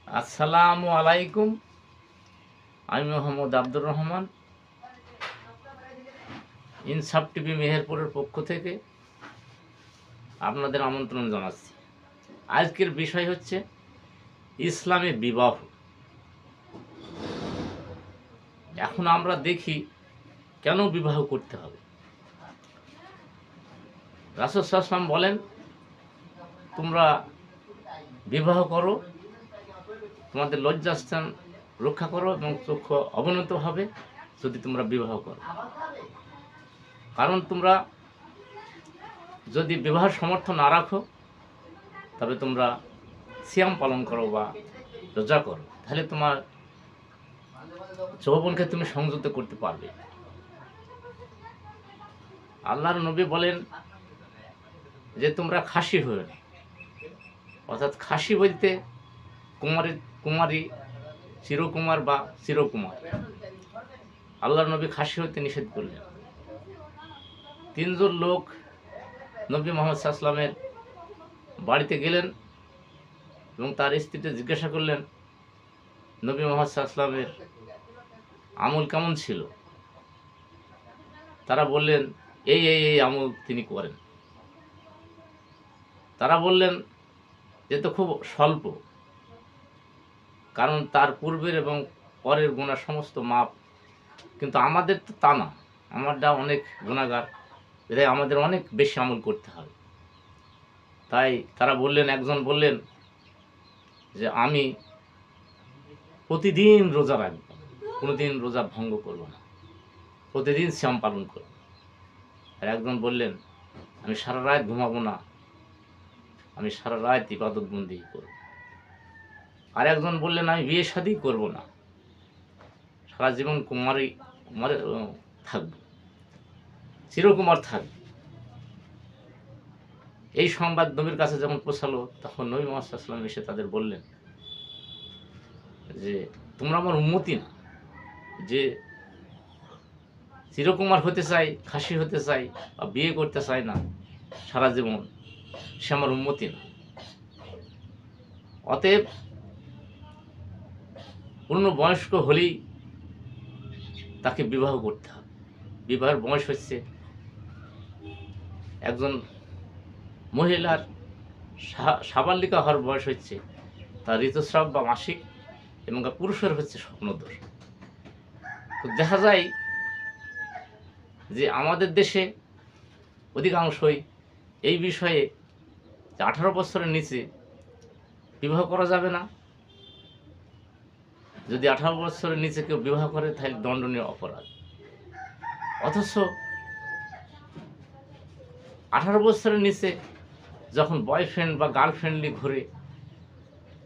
আসসালামু আলাইকুম। আমি মোহাম্মদ আব্দুর রহমান, ইনসাফ টিভি মেহেরপুরের পক্ষ থেকে আপনাদের আমন্ত্রণ জানাচ্ছি। আজকের বিষয় হচ্ছে ইসলামে বিবাহ। এখন আমরা দেখি কেন বিবাহ করতে হবে। রাসূল সাল্লাল্লাহু আলাইহি ওয়াসাল্লাম বলেন, তোমরা বিবাহ করো, তোমাদের লজ্জাস্থান রক্ষা করো এবং চক্ষু অবনত হবে যদি তোমরা বিবাহ করো। কারণ তোমরা যদি বিবাহ সমর্থ না রাখো, তবে তোমরা সিয়াম পালন করো বা রোজা করো, তাহলে তোমার যৌবনকে তুমি সংযত করতে পারবে। আল্লাহর নবী বলেন যে তোমরা খাসি হয়ে না, অর্থাৎ খাসি বলতে কুমারী, চিরকুমার বা চিরকুমার। আল্লাহর নবী খাসি হইতে নিষেধ করলেন। তিনজন লোক নবী মোহাম্মদ সাল্লাল্লাহু আলাইহি ওয়াসাল্লামের বাড়িতে গেলেন এবং তার স্ত্রীকে জিজ্ঞাসা করলেন, নবী মোহাম্মদ সাল্লাল্লাহু আলাইহি ওয়াসাল্লামের আমল কেমন ছিল? তারা বললেন, এই আমল তিনি করেন। তারা বললেন যে তো খুব স্বল্প, কারণ তার পূর্বের এবং পরের গুনাহ সমস্ত মাপ, কিন্তু আমাদের তো তা না, আমারটা অনেক গুনাহগার, এটাই আমাদের অনেক বেশি আমল করতে হবে। তাই তারা বললেন, একজন বললেন যে আমি প্রতিদিন রোজা রাখব, কোনোদিন রোজা ভঙ্গ করব না, প্রতিদিন সিয়াম পালন করব। আর একজন বললেন, আমি সারা রাত ঘুমাবো না, আমি সারা রাত ইবাদত বন্দি করব। আর একজন বললেন, আমি বিয়ে শাদী করব না, সারা জীবন কুমারী থাকবো, চিরকুমার থাকবো। এই সংবাদ নবীর কাছে যখন পৌঁছালো, তখন নবী মুহাম্মদ সাল্লাল্লাহু আলাইহি ওয়াসাল্লাম এসে তাদের বললেন যে তোমরা আমার উম্মতি না, যে চিরকুমার হতে চাই, খাসি হতে চাই বা বিয়ে করতে চাই না সারা জীবন, সে আমার উম্মতি না। অতএব পূর্ণবয়স্ক হলেই তাকে বিবাহ করতে হবে। বিবাহের বয়স হচ্ছে একজন মহিলার সাবালিকা হওয়ার বয়স হচ্ছে তার ঋতুস্রাব বা মাসিক, এবং পুরুষের হচ্ছে স্বপ্নদোষ। তো দেখা যায় যে আমাদের দেশে অধিকাংশই এই বিষয়ে যে 18 বছরের নিচে বিবাহ করা যাবে না, যদি 18 বছরের নিচে কেউ বিবাহ করে তাহলে দণ্ডনীয় অপরাধ। অথচ 18 বছরের নিচে যখন বয়ফ্রেন্ড বা গার্লফ্রেন্ডলি ঘুরে,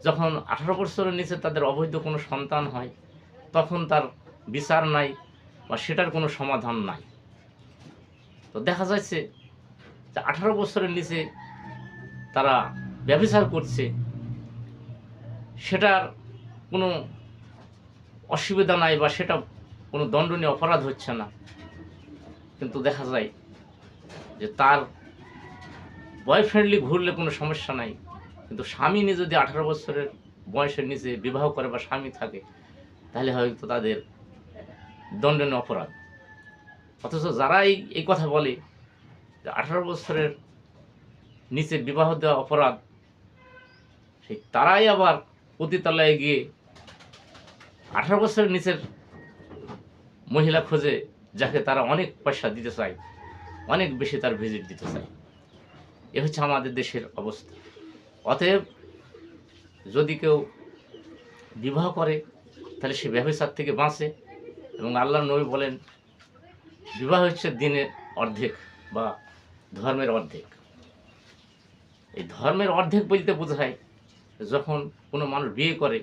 যখন 18 বছরের নিচে তাদের অবৈধ কোনো সন্তান হয়, তখন তার বিচার নাই বা সেটার কোনো সমাধান নাই। তো দেখা যাচ্ছে যে 18 বছরের নিচে তারা ব্যভিচার করছে, সেটার কোনো অসুবিধা নাই বা সেটা কোনো দণ্ডনীয় অপরাধ হচ্ছে না। কিন্তু দেখা যায় যে তার বয়ফ্রেন্ডলি ঘুরলে কোনো সমস্যা নাই, কিন্তু স্বামী নিয়ে যদি 18 বছরের বয়সের নিচে বিবাহ করে বা স্বামী থাকে, তাহলে হয়তো তাদের দণ্ডনীয় অপরাধ। অথচ যারা এই কথা বলে যে 18 বছরের নিচে বিবাহ দেওয়া অপরাধ, সেই তারাই আবার পতিতালয়ে গিয়ে 18 বছরের নিচের মহিলা খোঁজে, যাকে তারা অনেক পয়সা দিতে চায়, অনেক বেশি তার ভিজিট দিতে চায়। এ হচ্ছে আমাদের দেশের অবস্থা। অতএব যদি কেউ বিবাহ করে তাহলে সে ব্যভিচার থেকে বাঁচে, এবং আল্লাহর নবী বলেন বিবাহ হচ্ছে দিনের অর্ধেক বা ধর্মের অর্ধেক। এই ধর্মের অর্ধেক বলতে বোঝায় যখন কোনো মানুষ বিয়ে করে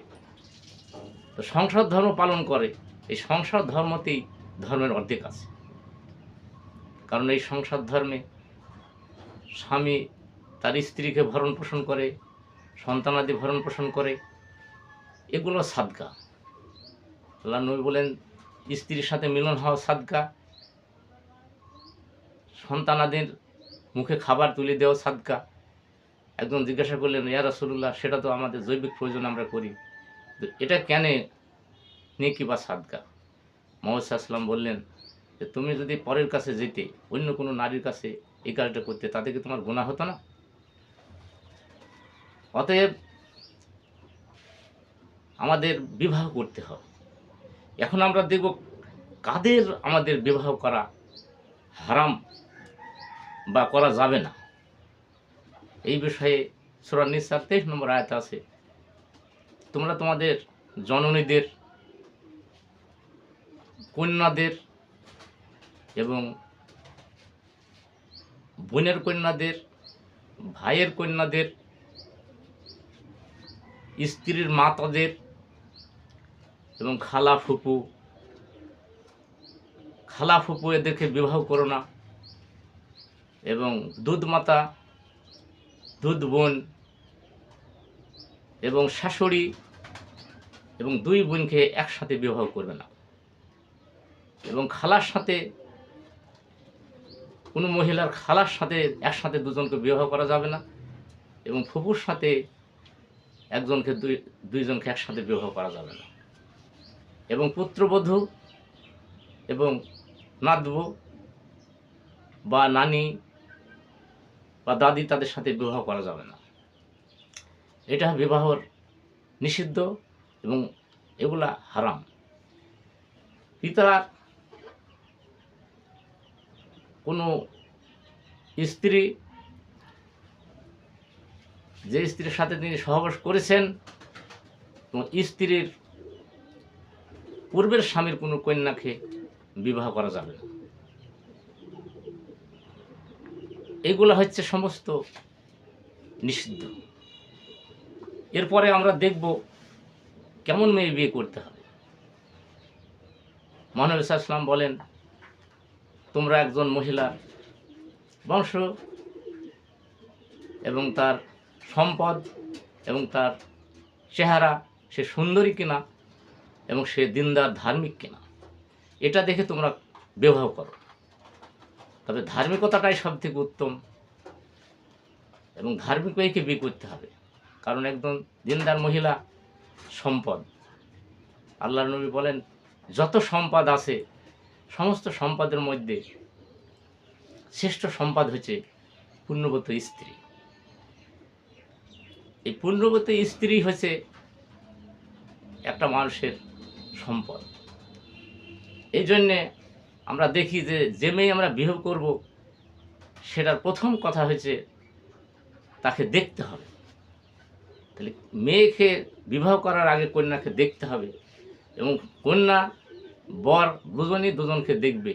তো সংসার ধর্ম পালন করে, এই সংসার ধর্মতেই ধর্মের অর্ধেক আছে। কারণ এই সংসার ধর্মে স্বামী তার স্ত্রীকে ভরণ পোষণ করে, সন্তানাদি ভরণ পোষণ করে, এগুলো সাদকা। আল্লাহ নবী বলেন স্ত্রীর সাথে মিলন হওয়া সাদকা, সন্তানাদের মুখে খাবার তুলে দেওয়া সাদকা। একজন জিজ্ঞাসা করলেন, ইয়া রাসূলুল্লাহ, সেটা তো আমাদের জৈবিক প্রয়োজন আমরা করি, তো এটা কেন নেকি বা সাদকা? মুহাম্মদ সাল্লাল্লাহু আলাইহি ওয়াসাল্লাম বললেন যে তুমি যদি পরের কাছে যেতে, অন্য কোনো নারীর কাছে এই কাজটা করতে, তাতে কি তোমার গুনাহ হতো না? অতএব আমাদের বিবাহ করতে হবে। এখন আমরা দেখব কাদের আমাদের বিবাহ করা হারাম বা করা যাবে না। এই বিষয়ে সূরা নিসার ২৩ নম্বর আয়াতে আছে, তোমরা তোমাদের জননীদের, কন্যাদের এবং বোনের কন্যাদের, ভাইয়ের কন্যাদের, স্ত্রীর মাতাদের এবং খালা ফুপু এদেরকে বিবাহ করো না, এবং দুধ মাতা, দুধ বোন এবং শাশুড়ি এবং দুই বোনকে একসাথে বিবাহ করবে না, এবং খালার সাথে, কোনো মহিলার খালার সাথে একসাথে দুজনকে বিবাহ করা যাবে না, এবং ফুপুর সাথে দুইজনকে একসাথে বিবাহ করা যাবে না, এবং পুত্রবধূ এবং নাতবু বা নানি বা দাদি তাদের সাথে বিবাহ করা যাবে না। এটা বিবাহর নিষিদ্ধ এবং এগুলা হারাম। পিতা কোনো স্ত্রী, যে স্ত্রীর সাথে তিনি সহবাস করেছেন, এবং স্ত্রীর পূর্বের স্বামীর কোনো কন্যাকে বিবাহ করা যাবে না। এগুলো হচ্ছে সমস্ত নিষিদ্ধ। এরপরে আমরা দেখব কেমন মেয়ে বিয়ে করতে হবে। মহানবী সাল্লাল্লাহু আলাইহি ওয়াসাল্লাম বলেন, তোমরা একজন মহিলার বংশ এবং তার সম্পদ এবং তার চেহারা, সে সুন্দরী কিনা এবং সে দিনদার ধার্মিক কিনা, এটা দেখে তোমরা বিবাহ করো। তবে ধার্মিকতাটাই সব থেকে উত্তম, এবং ধার্মিক মেয়েকে বিয়ে করতে হবে। কারণ একজন দিনদার মহিলা সম্পদ। আল্লাহর নবী বলেন, যত সম্পদ আছে সমস্ত সম্পদের মধ্যে শ্রেষ্ঠ সম্পদ হচ্ছে পুণ্যবতী স্ত্রী। এই পুণ্যবতী স্ত্রী হচ্ছে একটা মানুষের সম্পদ। এই জন্যে আমরা দেখি যে মেয়ে আমরা বিবাহ করব, সেটার প্রথম কথা হচ্ছে তাকে দেখতে হবে। তাহলে মেয়েকে বিবাহ করার আগে কন্যাকে দেখতে হবে, এবং কন্যা বর দুজনকে দেখবে।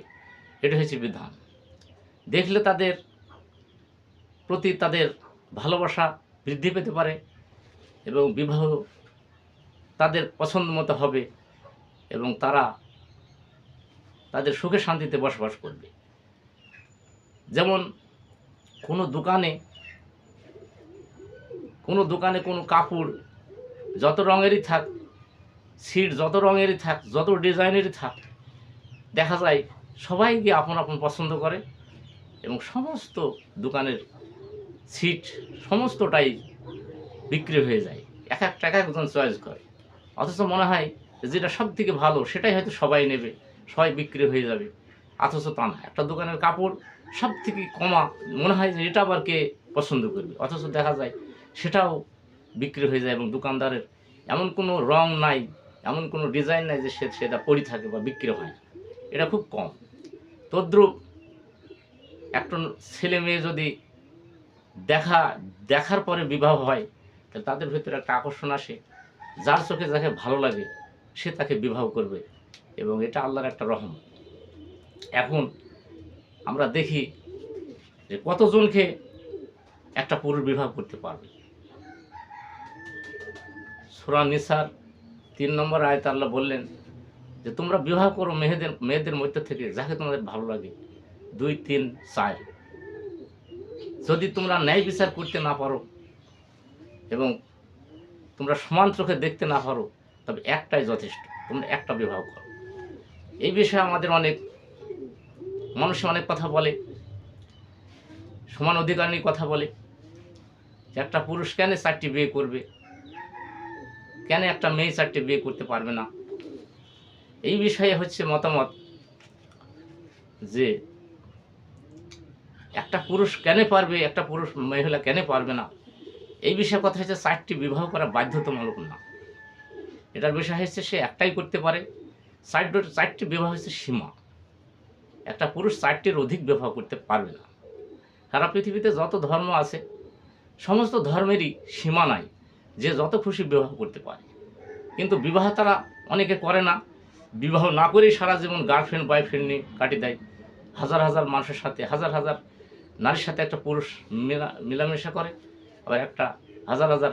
এটা হচ্ছে বিধান। দেখলে তাদের প্রতি তাদের ভালোবাসা বৃদ্ধি পেতে পারে, এবং বিবাহ তাদের পছন্দ মতো হবে, এবং তারা তাদের সুখে শান্তিতে বসবাস করবে। যেমন কোনো দোকানে কোনো কাপড় যত রঙেরই থাক, সিট যত রঙেরই থাক, যত ডিজাইনেরই থাক, দেখা যায় সবাই গিয়ে আপন আপন পছন্দ করে, এবং সমস্ত দোকানের সিট সমস্তটাই বিক্রি হয়ে যায়। এক একজন চয়েস করে, অথচ মনে হয় যেটা সব থেকে ভালো সেটাই হয়তো সবাই নেবে, সবাই বিক্রি হয়ে যাবে। অথচ তা না, একটা দোকানের কাপড় সব থেকে কমা মনে হয় যে এটা আবার কে পছন্দ করবে, অথচ দেখা যায় সেটাও বিক্রি হয়ে যায়, এবং দোকানদারের এমন কোনো রং নাই, এমন কোনো ডিজাইন নাই যে সেটা পড়ে থাকে বা বিক্রি হয় না। এটা খুব কম। তদ্রূপ একটা ছেলে মেয়ে যদি দেখার পরে বিবাহ হয়, তাহলে তাদের ভিতরে একটা আকর্ষণ আসে, যার চোখে যাকে ভালো লাগে সে তাকে বিবাহ করবে, এবং এটা আল্লাহর একটা রহমত। এখন আমরা দেখি যে কতজনকে একটা পুরুষ বিবাহ করতে পারবে। সূরা নিসার ৩ নম্বর আয়াতে আল্লাহ বললেন যে তোমরা বিবাহ করো মেয়েদের মধ্যে থেকে যাকে তোমাদের ভালো লাগে, ২, ৩, ৪। যদি তোমরা ন্যায় বিচার করতে না পারো এবং তোমরা সমান চোখে দেখতে না পারো, তবে একটাই যথেষ্ট, তোমরা একটা বিবাহ করো। এই বিষয়ে আমাদের মানুষ অনেক কথা বলে, সমান অধিকার নিয়ে কথা বলে, যে একটা পুরুষ কেন ৪টি বিয়ে করবে, কেন একটা মেয়ে 4টে বিয়ে করতে পারবে না? এই বিষয়ে হচ্ছে মতামত যে একটা পুরুষ কেন পারবে, একটা পুরুষ মহিলা কেন পারবে না, এই বিষয়ে কথা হচ্ছে 4টি বিবাহ করা বাধ্যতামূলক না। এটার বিষয় হচ্ছে সে একটাই করতে পারে। 4টি বিবাহ হচ্ছে সীমা। একটা পুরুষ 4টির অধিক বিবাহ করতে পারবে না। সারা পৃথিবীতে যত ধর্ম আছে সমস্ত ধর্মেরই সীমা নাই, যে যত খুশি বিবাহ করতে পারে। কিন্তু বিবাহ তারা অনেকে করে না। বিবাহ না করেই সারা জীবন গার্লফ্রেন্ড বয়ফ্রেন্ড নিয়ে কাটিয়ে দেয়। হাজার হাজার মানুষের সাথে, হাজার হাজার নারীর সাথে একটা পুরুষ মেলামেশা করে, আবার একটা হাজার হাজার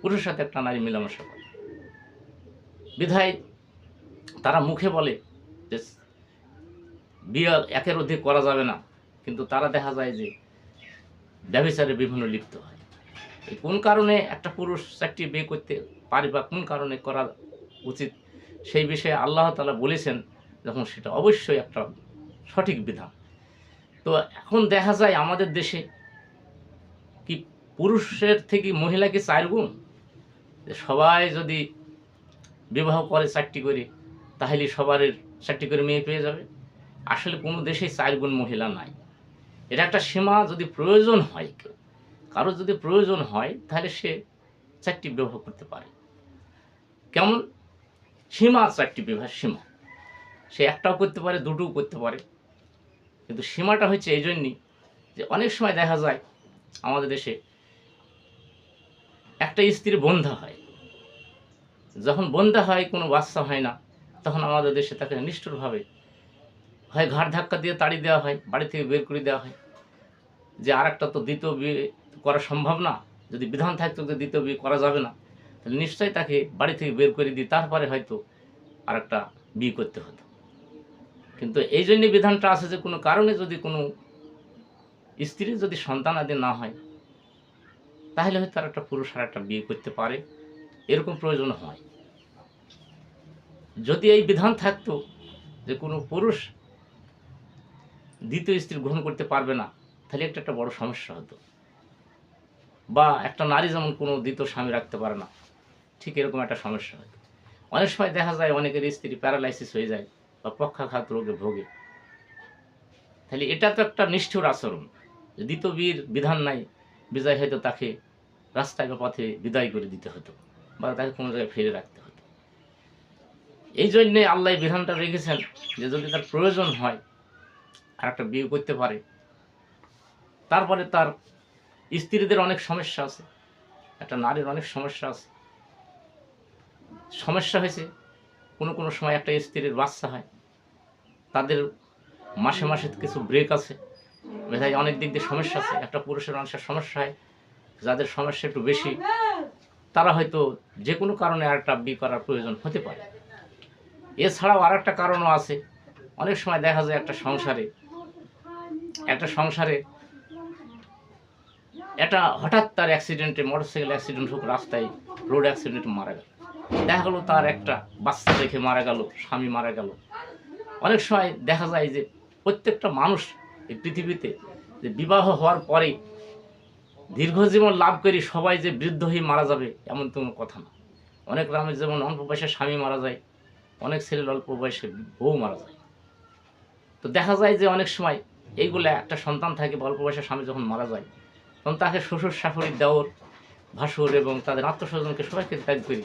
পুরুষের সাথে একটা নারী মেলামেশা করে। বিধায় তারা মুখে বলে যে বিয়ে একের অধিক করা যাবে না, কিন্তু তারা দেখা যায় যে ব্যভিচারে বিভিন্ন লিপ্ত হয়। এই কোন কারণে একটা পুরুষ 4টি বিয়ে করতে পারে বা কোন কারণে করা উচিত, সেই বিষয়ে আল্লাহ তাআলা বলেছেন যখন, সেটা অবশ্যই একটা সঠিক বিধান। তো এখন দেখা যায় আমাদের দেশে কি পুরুষের থেকে মহিলা কি 4 গুণ? যে সবাই যদি বিবাহ করে 4টি করে, তাহলে সবার 4টি করে মেয়ে পেয়ে যাবে। আসলে কোনো দেশেই 4 গুণ মহিলা নাই। এটা একটা সীমা। যদি প্রয়োজন হয়, কারো যদি প্রয়োজন হয়, তাহলে সে 4টি বিবাহ করতে পারে। কেমন সীমা? 4টি বিবাহ সীমা। সে একটাও করতে পারে, দুটোও করতে পারে, কিন্তু সীমাটা হচ্ছে এই জন্যই যে অনেক সময় দেখা যায় আমাদের দেশে একটা স্ত্রী বন্ধা হয়। যখন বন্ধা হয়, কোনো বাচ্চা হয় না, তখন আমাদের দেশে তাকে নিষ্ঠুরভাবে হয় ঘাড় ধাক্কা দিয়ে তাড়ি দেওয়া হয়, বাড়ি থেকে বের করে দেওয়া হয়। যে আর একটা তো দ্বিতীয় বিয়ে করা সম্ভব না, যদি বিধান থাকতো যে দ্বিতীয় বিয়ে করা যাবে না, তাহলে নিশ্চয়ই তাকে বাড়ি থেকে বের করে দিয়ে তারপরে হয়তো আর একটা বিয়ে করতে হতো। কিন্তু এই জন্যই বিধানটা আছে যে কোনো কারণে যদি কোনো স্ত্রীর যদি সন্তান আদি না হয়, তাহলে হয়তো আর একটা পুরুষ আর একটা বিয়ে করতে পারে, এরকম প্রয়োজন হয়। যদি এই বিধান থাকতো যে কোনো পুরুষ দ্বিতীয় স্ত্রী গ্রহণ করতে পারবে না, তাহলে একটা বড় সমস্যা হতো। বা একটা নারী যেমন কোনো দ্বিতীয় স্বামী রাখতে পারে না, ঠিক এরকম একটা সমস্যা হতো। অনেক সময় দেখা যায় অনেকের স্ত্রী প্যারালাইসিস হয়ে যায় বা পক্ষাঘাত রোগে ভোগে। তাহলে এটা তো একটা নিষ্ঠুর আচরণ। দ্বিতীয় বিয়ের বিধান নাই, বিদায় হয়তো তাকে রাস্তায় বা পথে বিদায় করে দিতে হতো, বা তাকে কোনো জায়গায় ফিরে রাখতে হতো। এই জন্যে আল্লাহ বিধানটা রেখেছেন যে যদি তার প্রয়োজন হয় আর একটা বিয়ে করতে পারে। তারপরে তার স্ত্রীদের অনেক সমস্যা আছে, একটা নারীর অনেক সমস্যা আছে। সমস্যা হয়েছে কোনো কোনো সময় একটা স্ত্রীর বাচ্চা হয়, তাদের মাসে মাসে কিছু ব্রেক আছে, মেধায় অনেক দিক দিয়ে সমস্যা আছে। একটা পুরুষের অনেক সমস্যা হয়, যাদের সমস্যা একটু বেশি, তারা হয়তো যে কোনো কারণে আর একটা বিয়ে করার প্রয়োজন হতে পারে। এছাড়াও আর একটা কারণও আছে। অনেক সময় দেখা যায় একটা সংসারে একটা হঠাৎ তার অ্যাক্সিডেন্টে, মোটরসাইকেল অ্যাক্সিডেন্ট হোক, রাস্তায় রোড অ্যাক্সিডেন্টে মারা গেল, দেখা গেলো তার একটা বাচ্চা রেখে মারা গেল, স্বামী মারা গেল। অনেক সময় দেখা যায় যে প্রত্যেকটা মানুষ এই পৃথিবীতে যে বিবাহ হওয়ার পরে দীর্ঘজীবন লাভ করি সবাই যে বৃদ্ধ হয়ে মারা যাবে এমন তো কোনো কথা না। অনেক গ্রামে যেমন অল্প বয়সে স্বামী মারা যায়, অনেক ছেলের অল্প বয়সে বউ মারা যায়। তো দেখা যায় যে অনেক সময় এইগুলো একটা সন্তান থাকে, অল্প বয়সে স্বামী যখন মারা যায়, তখন তাকে শ্বশুর শাশুড়ি, দেওর, ভাসুর এবং তাদের আত্মস্বজনকে সবাইকে ত্যাগ করে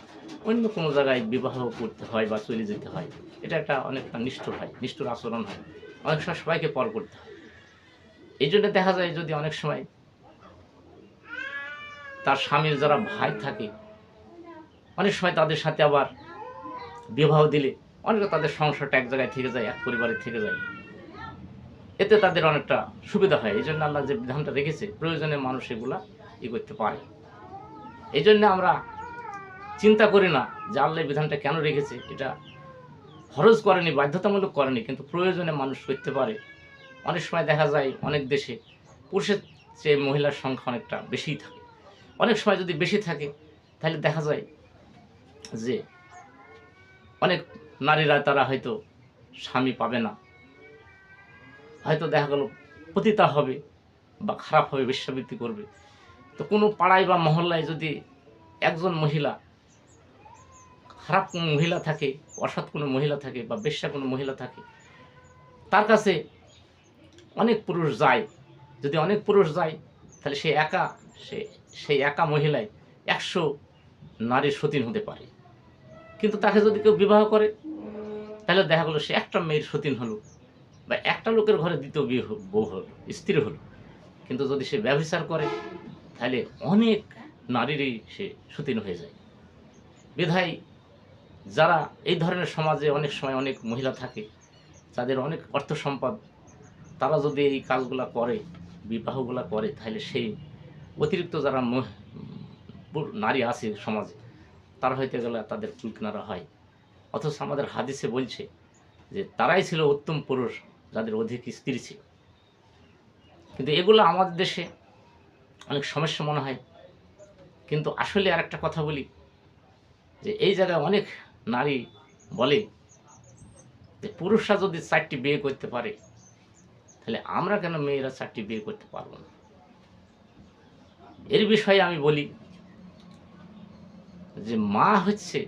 অন্য কোনো জায়গায় বিবাহ করতে হয় বা চলে যেতে হয়। এটা একটা অনেকটা নিষ্ঠুর হয়, নিষ্ঠুর আচরণ হয়। অনেক সময় সবাইকে পর করতে হয়। এই জন্য দেখা যায় যদি অনেক সময় তার স্বামীর যারা ভাই থাকে, অনেক সময় তাদের সাথে আবার বিবাহ দিলে অনেকে তাদের সংসারটা এক জায়গায় থেকে যায়, এক পরিবারে থেকে যায়, এতে তাদের অনেকটা সুবিধা হয়। এই জন্য আল্লাহ যে বিধানটা রেখেছে, প্রয়োজনে মানুষ এগুলা করতে পারে। এই জন্য আমরা চিন্তা করি না যে আল্লাহ বিধানটা কেন রেখেছে। এটা ফরজ করেনি, বাধ্যতামূলক করেনি, কিন্তু প্রয়োজনে মানুষ করতে পারে। অনেক সময় দেখা যায় অনেক দেশে পুরুষের চেয়ে মহিলার সংখ্যা অনেকটা বেশিই থাকে। অনেক সময় যদি বেশি থাকে, তাহলে দেখা যায় যে অনেক নারীরা তারা হয়তো স্বামী পাবে না, হয়তো দেখা গেল পতিতা হবে বা খারাপ হবে, বেশ্যাবৃত্তি করবে। তো কোনো পাড়ায় বা মহল্লায় যদি একজন মহিলা খারাপ কোনো মহিলা থাকে, অসৎ কোনো মহিলা থাকে বা বেশ্যা কোনো মহিলা থাকে, তার কাছে অনেক পুরুষ যায়। যদি অনেক পুরুষ যায় তাহলে সেই একা মহিলায় 100 নারীর সতীন হতে পারে। কিন্তু তাকে যদি কেউ বিবাহ করে তাহলে দেখা গেলো সে একটা মেয়ের সতীন হলো বা একটা লোকের ঘরে দ্বিতীয় বউ হলো, স্ত্রী হলো। কিন্তু যদি সে ব্যভিচার করে তাহলে অনেক নারীরই সে সতীন হয়ে যায়। বিধায় যারা এই ধরনের সমাজে অনেক সময় অনেক মহিলা থাকে, যাদের অনেক অর্থ সম্পদ, তারা যদি এই কাজগুলা করে, বিবাহগুলা করে, তাহলে সেই অতিরিক্ত যারা নারী আছে সমাজে, তারা হইতে গেলে তাদের কুলকিনারা হয়। অথচ আমাদের হাদিসে বলছে যে তারাই ছিল উত্তম পুরুষ যাদের অধিক স্ত্রী ছিল। কিন্তু এগুলো আমাদের দেশে অনেক সমস্যা মনে হয়। কিন্তু আসলে আর একটা কথা বলি, যে এই জায়গায় অনেক নারী বলে যে পুরুষরা যদি 4টি বিয়ে করতে পারে তাহলে আমরা কেন মেয়েরা 4টি বিয়ে করতে পারবো না। এর বিষয়ে আমি বলি যে মা হচ্ছে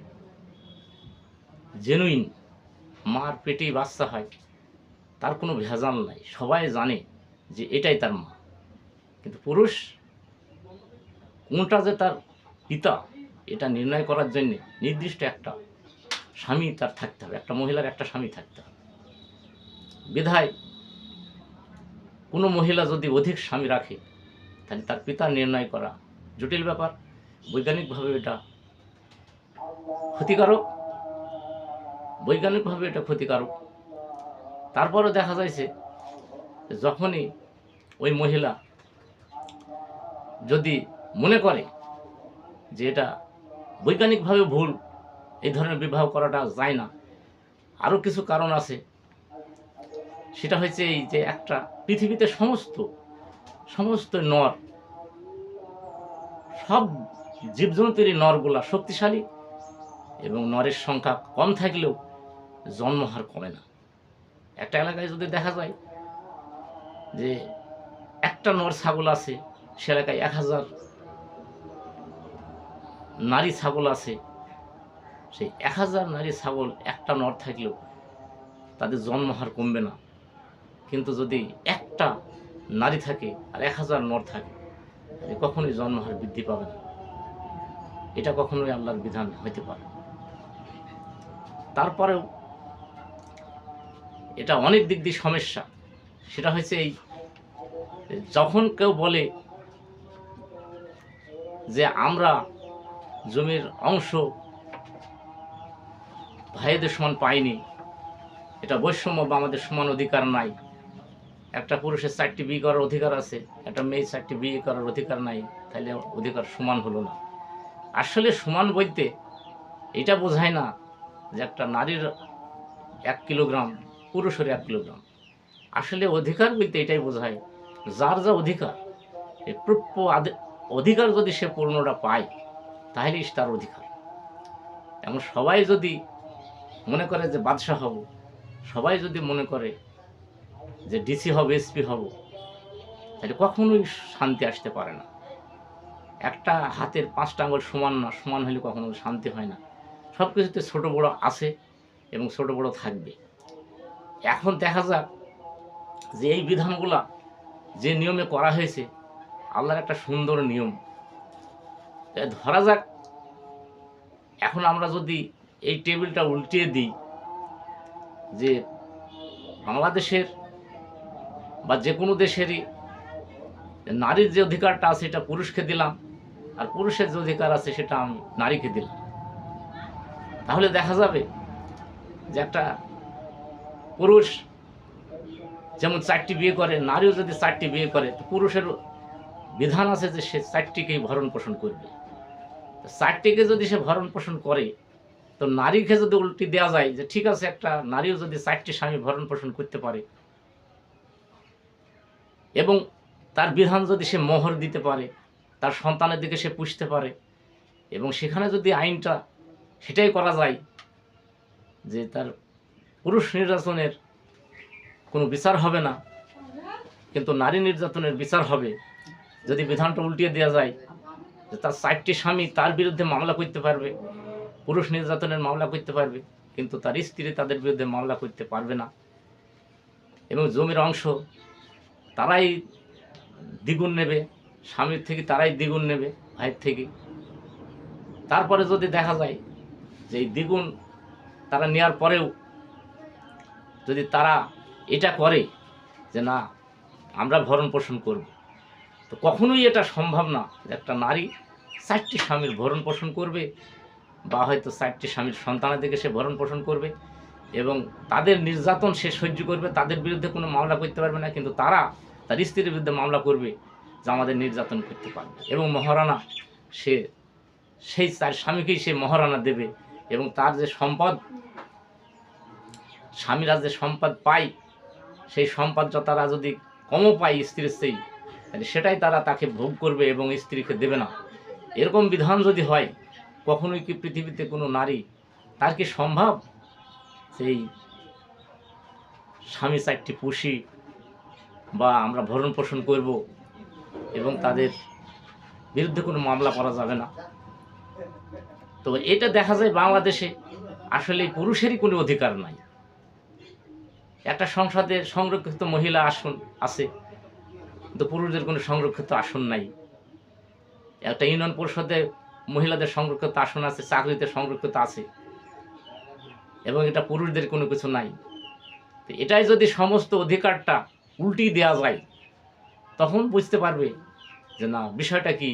জেনুইন, মার পেটেই বাচ্চা হয়, তার কোনো ভেজাল নাই, সবাই জানে যে এটাই তার মা। কিন্তু পুরুষ কোনটা যে তার পিতা এটা নির্ণয় করার জন্য নির্দিষ্ট একটা স্বামী তার থাকতে হবে, একটা মহিলার একটা স্বামী থাকতে হবে। বিধায় কোনো মহিলা যদি অধিক স্বামী রাখে তাহলে তার পিতা নির্ণয় করা জটিল ব্যাপার, বৈজ্ঞানিকভাবে এটা ক্ষতিকারক। তারপরও দেখা যাচ্ছে যখনই ওই মহিলা যদি মনে করে যে এটা বৈজ্ঞানিকভাবে ভুল, এই ধরনের বিবাহ করাটা যায় না, আরও কিছু কারণ আছে। সেটা হচ্ছে এই যে একটা পৃথিবীতে সমস্ত নর, সব জীবজন্তুরই নরগুলা শক্তিশালী এবং নরের সংখ্যা কম থাকলেও জন্মহার কমে না। একটা এলাকায় যদি দেখা যায় যে একটা নর ছাগল আছে, সে এলাকায় 1000 নারী ছাগল আছে, সেই 1000 নারী ছাগল একটা নর থাকলেও তাদের জন্মহার কমবে না। কিন্তু যদি একটা নারী থাকে আর 1000 নর থাকে তাহলে কখনোই জন্মহার বৃদ্ধি পাবে না। এটা কখনোই আল্লাহর বিধান হইতে পারে। তারপরেও এটা অনেক দিক দিয়ে সমস্যা। সেটা হচ্ছে এই, যখন কেউ বলে যে আমরা জমির অংশ ভাইদের সমান পাইনি, এটা বৈষম্য বা আমাদের সমান অধিকার নাই, একটা পুরুষের 4টি বিয়ে করার অধিকার আছে, একটা মেয়ে 4টি বিয়ে করার অধিকার নাই, তাহলে অধিকার সমান হলো না। আসলে সমান বলতে এটা বোঝায় না যে একটা নারীর 1 কিলোগ্রাম, পুরুষের 1 কিলোগ্রাম। আসলে অধিকার বলতে এটাই বোঝায় যার যা অধিকার, এই প্রাপ্য অধিকার যদি সে পূর্ণটা পায় তাহলেই তার অধিকার। এমন সবাই যদি মনে করে যে বাদশাহ হব, সবাই যদি মনে করে যে ডিসি হব, এসপি হব, তাহলে কখনোই শান্তি আসতে পারে না। একটা হাতের 5টা আঙুল সমান না, সমান হলে কখনো শান্তি হয় না। সব কিছুতে ছোটো বড়ো আছে এবং ছোটো বড়ো থাকবে। এখন দেখা যাক যে এই বিধানগুলা যে নিয়মে করা হয়েছে, আল্লাহর একটা সুন্দর নিয়ম। ধরা যাক এখন আমরা যদি এই টেবিলটা উল্টিয়ে দিই, যে বাংলাদেশের বা যে কোনো দেশেরই নারীর যে অধিকারটা আছে এটা পুরুষকে দিলাম, আর পুরুষের যে অধিকার আছে সেটা আমি নারীকে দিলাম, তাহলে দেখা যাবে যে একটা পুরুষ যেমন 4টি বিয়ে করে, নারীও যদি 4টি বিয়ে করে, তো পুরুষের বিধান আছে যে সে 4টিকেই ভরণ পোষণ করবে। 4টিকে যদি সে ভরণ পোষণ করে, তো নারীকে যদি উল্টি দেওয়া যায় যে ঠিক আছে, একটা নারীও যদি 4টি স্বামী ভরণ পোষণ করতে পারে এবং তার বিধান যদি সে মোহর দিতে পারে, তার সন্তানের দিকে সে পুষতে পারে, এবং সেখানে যদি আইনটা সেটাই করা যায় যে তার পুরুষ নির্যাতনের কোনো বিচার হবে না, কিন্তু নারী নির্যাতনের বিচার হবে, যদি বিধানটা উল্টিয়ে দেওয়া যায় যে তার 4টি স্বামী তার বিরুদ্ধে মামলা করতে পারবে, পুরুষ নির্যাতনের মামলা করতে পারবে, কিন্তু তার স্ত্রী তাদের বিরুদ্ধে মামলা করতে পারবে না। এবং জমির অংশ তারাই দ্বিগুণ নেবে, স্বামীর থেকে তারাই দ্বিগুণ নেবে, ভাইয়ের থেকে। তারপরে যদি দেখা যায় যে এই দ্বিগুণ তারা নেওয়ার পরেও যদি তারা এটা করে যে না আমরা ভরণ পোষণ করব, তো কখনোই এটা সম্ভব না যে একটা নারী 4টি স্বামীর ভরণ পোষণ করবে, বা হয়তো 4টি স্বামীর সন্তানাদিকে সে ভরণ পোষণ করবে এবং তাদের নির্যাতন সে সহ্য করবে, তাদের বিরুদ্ধে কোনো মামলা করতে পারবে না, কিন্তু তারা তার স্ত্রীর বিরুদ্ধে মামলা করবে যে আমাদের নির্যাতন করতে পারবে। এবং মহারানা সে সেই তার স্বামীকেই সে মহারানা দেবে, এবং তার যে সম্পদ, স্বামীরা যে সম্পদ পায়, সেই সম্পদটা তারা যদি কমও পায় স্ত্রীর সেই, তাহলে সেটাই তারা তাকে ভোগ করবে এবং স্ত্রীকে দেবে না। এরকম বিধান যদি হয়, কখনোই কি পৃথিবীতে কোনো নারী, তার কি সম্ভব সেই স্বামী 4টি পুষি বা আমরা ভরণ পোষণ করব এবং তাদের বিরুদ্ধে কোনো মামলা করা যাবে না? তো এটা দেখা যায় বাংলাদেশে আসলে পুরুষেরই কোনো অধিকার নাই। একটা সংসদে সংরক্ষিত মহিলা আসন আছে, কিন্তু পুরুষদের কোনো সংরক্ষিত আসন নাই। একটা ইউনিয়ন পরিষদে মহিলাদের সংরক্ষিত আসন আছে, চাকরিতে সংরক্ষিত আছে, এবং এটা পুরুষদের কোনো কিছু নাই। তো এটাই যদি সমস্ত অধিকারটা উল্টি দেওয়া যায়, তখন বুঝতে পারবে যে না বিষয়টা কি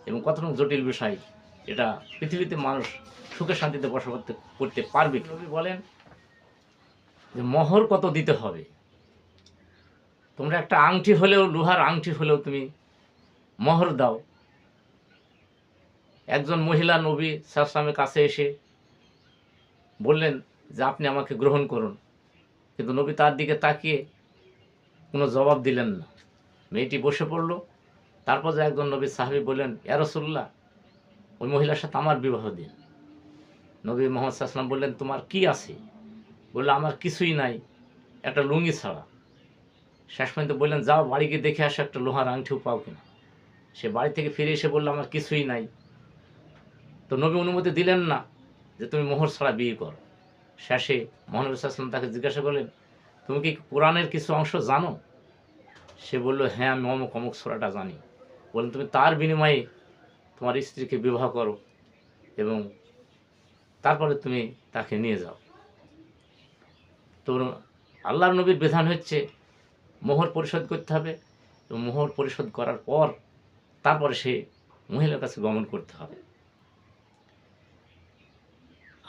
এবং কতটা জটিল বিষয়। এটা পৃথিবীতে মানুষ সুখে শান্তিতে বসবাস করতে পারবে। নবী বলেন যে মোহর কত দিতে হবে। তোমরা একটা আংটি হলেও, লোহার আংটি হলেও তুমি মোহর দাও। একজন মহিলা নবী সাল্লাল্লাহু আলাইহি ওয়াসাল্লামের কাছে এসে বললেন যে আপনি আমাকে গ্রহণ করুন, কিন্তু নবী তার দিকে তাকিয়ে কোনো জবাব দিলেন না। মেয়েটি বসে পড়ল। তারপর যে একজন নবী সাহাবী বললেন, ইয়া রাসূলুল্লাহ, ওই মহিলার সাথে আমার বিবাহ দিন। নবী মুহাম্মদ সাল্লাল্লাহু আলাইহি ওয়াসাল্লাম বললেন, তোমার কি আছে? বললো, আমার কিছুই নাই, একটা লুঙ্গি ছাড়া। শেষ পর্যন্ত বললেন, যাও বাড়ি গিয়ে দেখে আসো একটা লোহার আংটিও পাও কিনা। সে বাড়ি থেকে ফিরে এসে বললো, আমার কিছুই নাই। তো নবী অনুমতি দিলেন না যে তুমি মোহর ছাড়া বিয়ে করো। শেষে মহানবী সাল্লাল্লাহু আলাইহি ওয়াসাল্লাম তাকে জিজ্ঞাসা করলেন, তুমি কি কোরআনের কিছু অংশ জানো? সে বলল, হ্যাঁ আমি অমুক অমুক সূরাটা জানি। বললেন, তুমি তার বিনিময়ে তোমার স্ত্রীকে বিবাহ করো এবং তারপরে তুমি তাকে নিয়ে যাও। তো আল্লাহর নবীর বিধান হচ্ছে মোহর পরিশোধ করতে হবে, এবং মোহর পরিশোধ করার পর তারপরে সে মহিলার কাছে গমন করতে হবে।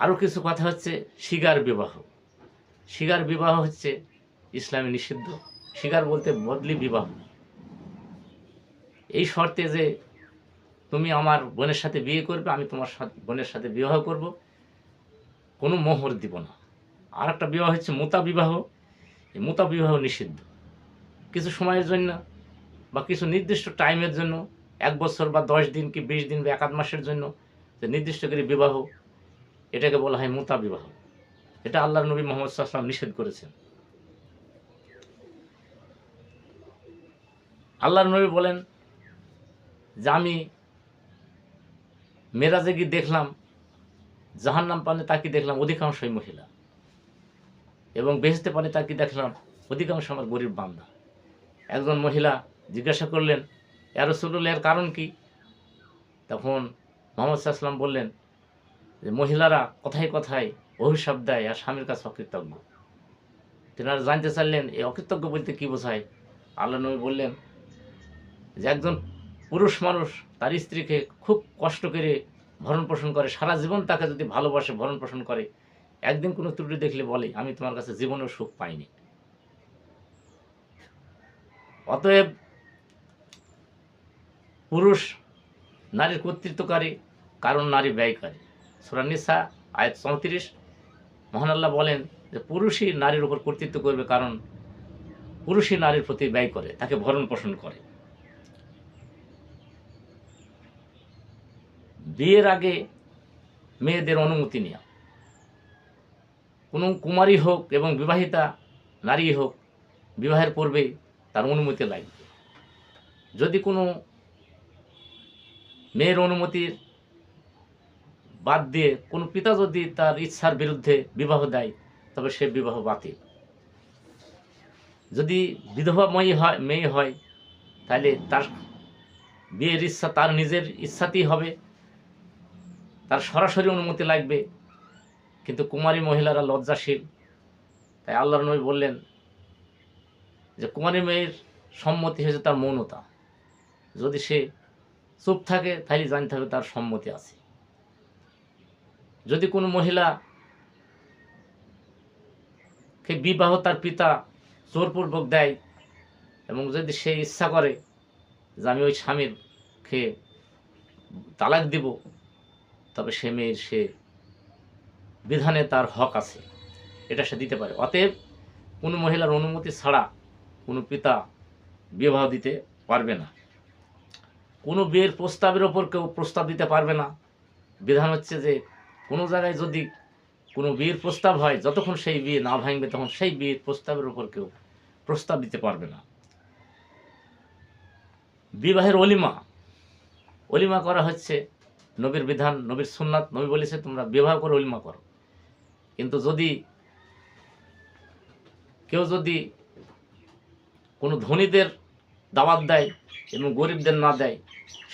আরও কিছু কথা হচ্ছে শিগার বিবাহ। শিগার বিবাহ হচ্ছে ইসলামে নিষিদ্ধ। শিগার বলতে বদলি বিবাহ। এই শর্তে যে তুমি আমার বোনের সাথে বিয়ে করবে, আমি তোমার বোনের সাথে বিবাহ করব, কোনো মোহর দিব না। আর একটা বিবাহ হচ্ছে মুতা বিবাহ। এই মুতা বিবাহ নিষিদ্ধ। কিছু সময়ের জন্য বা কিছু নির্দিষ্ট টাইমের জন্য, 1 বছর বা 10 দিন কি 20 দিন বা 1 মাসের জন্য যে নির্দিষ্ট করে বিবাহ, এটাকে বলা হয় মুতা বিবাহ। এটা আল্লাহর নবী মুহাম্মদ সাল্লাল্লাহু আলাইহি ওয়াসাল্লাম নিষেধ করেছেন। আল্লাহর নবী বলেন যে আমি মেরাজে গিয়ে দেখলাম, জাহান্নাম পানে তাকিয়ে দেখলাম অধিকাংশই মহিলা, এবং বেহেশতে পানে তাকিয়ে দেখলাম অধিকাংশ আমার গরিব বান্দা। একজন মহিলা জিজ্ঞাসা করলেন, ইয়া রাসূলুল্লাহ, এর কারণ কি? তখন মুহাম্মদ সাল্লাল্লাহু আলাইহি ওয়াসাল্লাম বললেন যে মহিলারা কথায় কথায় অভিশাপ দেয় আর স্বামীর কাছে অকৃতজ্ঞ। তেনারা জানতে চাইলেন এই অকৃতজ্ঞ বলতে কি বোঝায়? আল্লাহ নবী বললেন যে একজন পুরুষ মানুষ তার স্ত্রীকে খুব কষ্ট করে ভরণ পোষণ করে, সারা জীবন তাকে যদি ভালোবাসে, ভরণ পোষণ করে, একদিন কোনো ত্রুটি দেখলে বলে আমি তোমার কাছে জীবনেও সুখ পাইনি। অতএব পুরুষ নারীর কর্তৃত্বকারী, কারণ নারী ব্যয়কারী। সূরা নিসা আয়াত 34 মহান আল্লাহ বলেন যে পুরুষই নারীর উপর কর্তৃত্ব করবে, কারণ পুরুষই নারীর প্রতি ব্যয় করে, তাকে ভরণ পোষণ করে। বিয়ের আগে মেয়েদের অনুমতি নেওয়া, কোনো কুমারী হোক এবং বিবাহিতা নারী হোক, বিবাহের পূর্বেই তার অনুমতি লাগবে। যদি কোনো মেয়ের অনুমতির বাদ দিয়ে কোনো পিতা যদি তার ইচ্ছার বিরুদ্ধে বিবাহ দেয় তবে সে বিবাহ বাতিল। যদি বিধবা মেয়ে হয় তাহলে তার বিয়ের ইচ্ছা তার নিজের ইচ্ছাতেই হবে, তার সরাসরি অনুমতি লাগবে। কিন্তু কুমারী মহিলারা লজ্জাশীল, তাই আল্লাহর নবী বললেন যে কুমারী মেয়ের সম্মতি হয়েছে তার মৌনতা। যদি সে চুপ থাকে তাহলে জানতে হবে তার সম্মতি আছে। যদি কোনো মহিলাকে বিবাহ তার পিতা জোরপূর্বক দেয় এবং যদি সে ইচ্ছা করে যে আমি ওই স্বামীরকে তালাক দিব, তবে সে মেয়ের সে বিধানে তার হক আছে, এটা সে দিতে পারে। অতএব কোনো মহিলার অনুমতি ছাড়া কোনো পিতা বিবাহ দিতে পারবে না। কোনো বিয়ের প্রস্তাবের ওপর কেউ প্রস্তাব দিতে পারবে না। বিধান হচ্ছে যে কোনো জায়গায় যদি কোনো বিয়ের প্রস্তাব হয়, যতক্ষণ সেই বিয়ে না ভাঙবে তখন সেই বিয়ের প্রস্তাবের ওপর কেউ প্রস্তাব দিতে পারবে না। বিবাহের অলিমা করা হচ্ছে নবীর বিধান, নবীর সুন্নাত। নবী বলেছে তোমরা বিবাহ করে অলিমা করো। কিন্তু যদি কেউ কোনো ধনীদের দাওয়াত দেয় এবং গরিবদের না দেয়,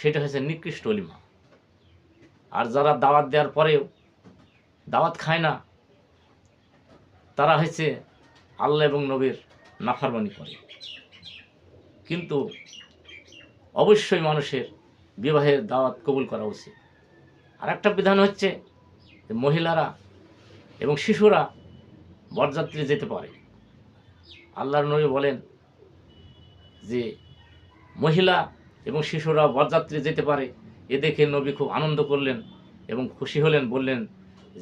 সেটা হচ্ছে নিকৃষ্ট অলিমা। আর যারা দাওয়াত দেওয়ার পরেও দাওয়াত খায় না, তারা হচ্ছে আল্লাহ এবং নবীর নাফরমানি করে। কিন্তু অবশ্যই মানুষের বিবাহের দাওয়াত কবুল করা উচিত। আর একটা বিধান হচ্ছে যে মহিলারা এবং শিশুরা বরযাত্রী যেতে পারে। আল্লাহর নবী বলেন যে মহিলা এবং শিশুরা বরযাত্রী যেতে পারে। এ দেখে নবী খুব আনন্দ করলেন এবং খুশি হলেন, বললেন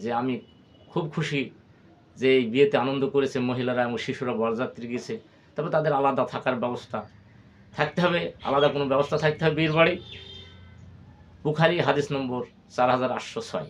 যে আমি খুব খুশি যে এই বিয়েতে আনন্দ করেছে মহিলারা এবং শিশুরা বরযাত্রী গেছে। তবে তাদের আলাদা থাকার ব্যবস্থা থাকতে হবে, আলাদা কোনো ব্যবস্থা থাকতে হবে বিয়ের বাড়ি। বুখারী হাদিস নম্বর 4806।